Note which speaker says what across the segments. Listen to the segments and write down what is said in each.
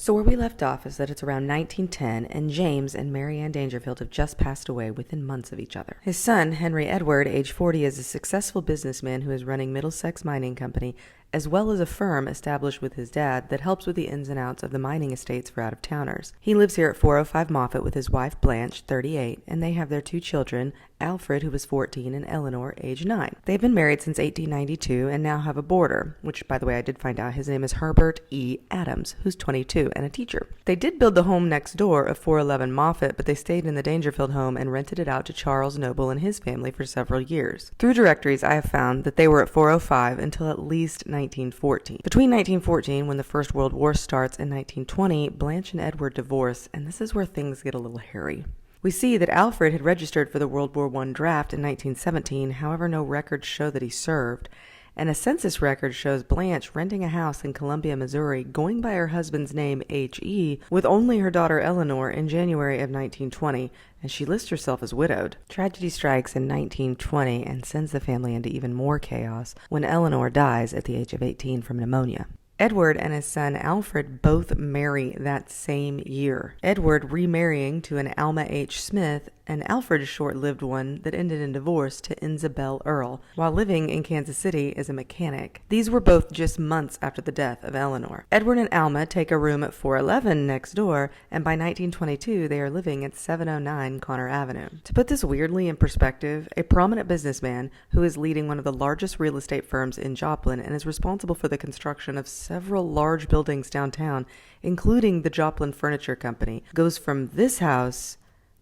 Speaker 1: So where we left off is that it's around 1910, and James and Mary Ann Dangerfield have just passed away within months of each other. His son, Henry Edward, age 40, is a successful businessman who is running Middlesex Mining Company, as well as a firm established with his dad that helps with the ins and outs of the mining estates for out-of-towners. He lives here at 405 Moffett with his wife Blanche, 38, and they have their two children, Alfred, who is 14, and Eleanor, age 9. They've been married since 1892 and now have a boarder, which, by the way, I did find out his name is Herbert E. Adams, who's 22 and a teacher. They did build the home next door of 411 Moffett, but they stayed in the Dangerfield home and rented it out to Charles Noble and his family for several years. Through directories, I have found that they were at 405 until at least 1914. Between 1914, when the First World War starts, and 1920, Blanche and Edward divorce, and this is where things get a little hairy. We see that Alfred had registered for the World War I draft in 1917, however no records show that he served, and a census record shows Blanche renting a house in Columbia, Missouri, going by her husband's name H.E., with only her daughter Eleanor in January of 1920, and she lists herself as widowed. Tragedy strikes in 1920 and sends the family into even more chaos when Eleanor dies at the age of 18 from pneumonia. Edward and his son Alfred both marry that same year, Edward remarrying to an Alma H. Smith, and Alfred's short-lived one that ended in divorce to Isabel Earle, while living in Kansas City as a mechanic. These were both just months after the death of Eleanor. Edward and Alma take a room at 411 next door, and by 1922 they are living at 709 Connor Avenue. To put this weirdly in perspective, a prominent businessman who is leading one of the largest real estate firms in Joplin and is responsible for the construction of several large buildings downtown, including the Joplin Furniture Company, goes from this house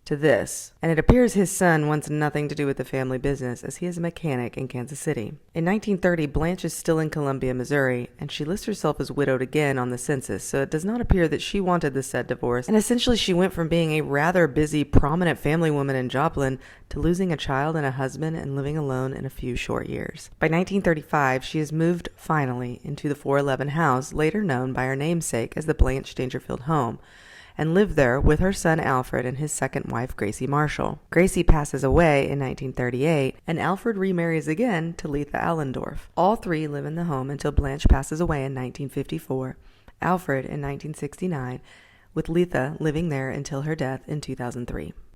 Speaker 1: to this, and it appears his son wants nothing to do with the family business, as he is a mechanic in Kansas City. In 1930, Blanche is still in Columbia, Missouri, and she lists herself as widowed again on the census, so it does not appear that she wanted the said divorce, and essentially she went from being a rather busy, prominent family woman in Joplin to losing a child and a husband and living alone in a few short years. By 1935, she has moved finally into the 411 house, later known by her namesake as the Blanche Dangerfield home, and lived there with her son Alfred and his second wife Gracie Marshall. Gracie passes away in 1938, and Alfred remarries again to Letha Allendorf. All three live in the home until Blanche passes away in 1954, Alfred in 1969, with Letha living there until her death in 2003.